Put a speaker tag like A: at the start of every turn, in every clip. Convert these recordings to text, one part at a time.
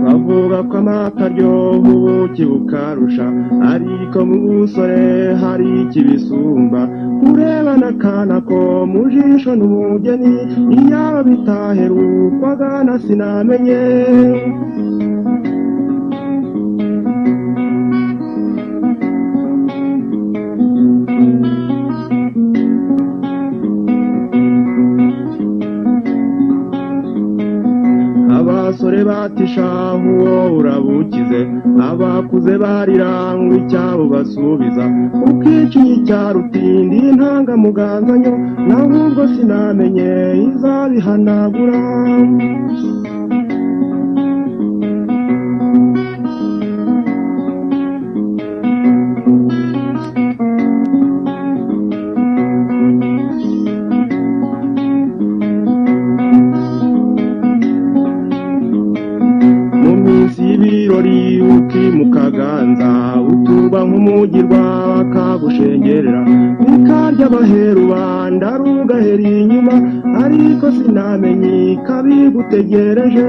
A: bavuga ko amata aryoha ubuki bukarusha, ariko mu busore hari ikibisumba. Urebana akana ko mu jisho n'umugeni, iyaba bitaherukwaga na sinamenye. Abasore batishaho uwo urabukize, abakuze barirangwa icyabo basubiza. Ukicinye icyarutindi intangamuganganyo, naho ubwo sinamenye izabihanagura. Ibirori ukimukaganza, utuba nk'umugirwa bakagushengerera. Bikarya abaheru banda rugahera inyuma, ariko sinamenye kabigutegereje.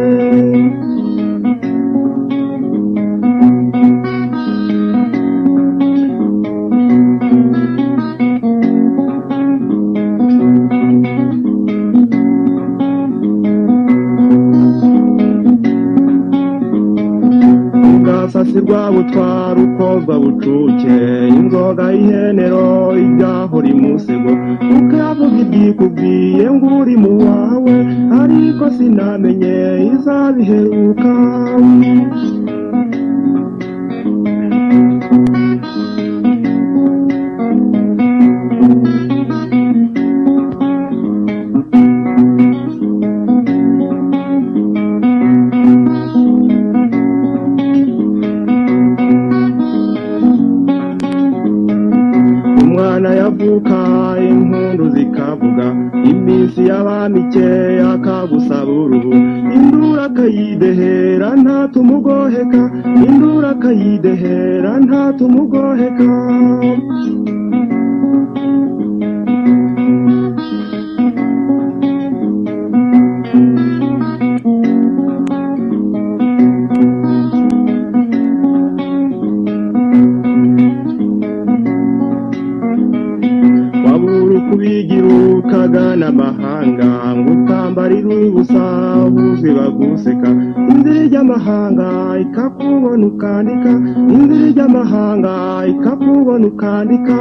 A: Sasirwa butwara ukozwa bucuke, inzoga y'ihenero ibyahora imusego. Ukavuga ibyikubwiye ngo uri mu wawe, ariko sinamenye izabiheruka. Yavuka impundu zikavuga, iminsi y'abamike akagusaba uruhu. Indura akayidehera ntatumugoheka, indura akayidehera ntatumugoheka. Kubigira ukagana amahanga, ngo utambarire ubusa buzwi baguseka. Inzira y'amahanga ikakubona ukandika, inzira y'amahanga ikakubona ukandika.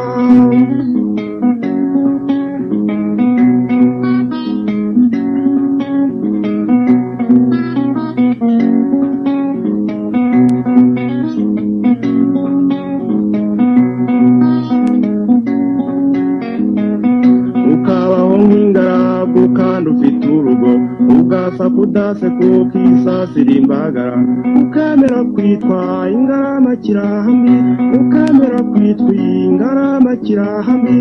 A: Kandi ufite urugo ugasa kudase kuko isasira imbagara. Ukemera kwitwa ingarama kirahambi, ukemera kwitwa ingarama kirahambi.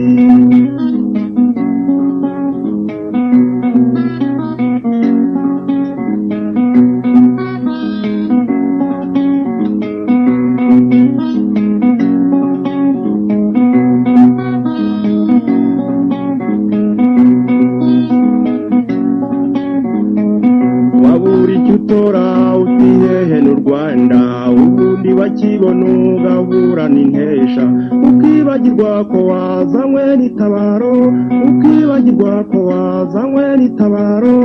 A: Utora utihehe n'u Rwanda, ubundi bakibona ugahura n'intesha. Ukibagirwa ko wazanywe n'itabaro, ukibagirwa ko wazanywe n'itabaro.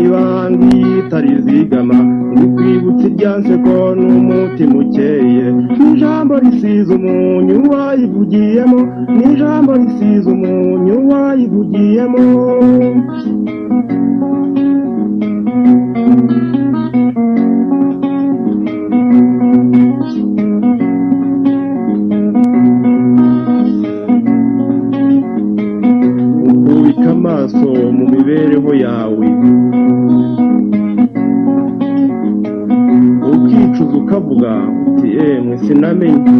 A: Mibangi itarizigama, ngikwibutsa iryanseko n'umutima ukeye. N'ijambo risize umunyu wayivugiyemo, n'ijambo risize umunyu wayivugiyemo. Ukubika amaso mu mibereho yawe, ukicuza ukavuga uti emwe sinamenye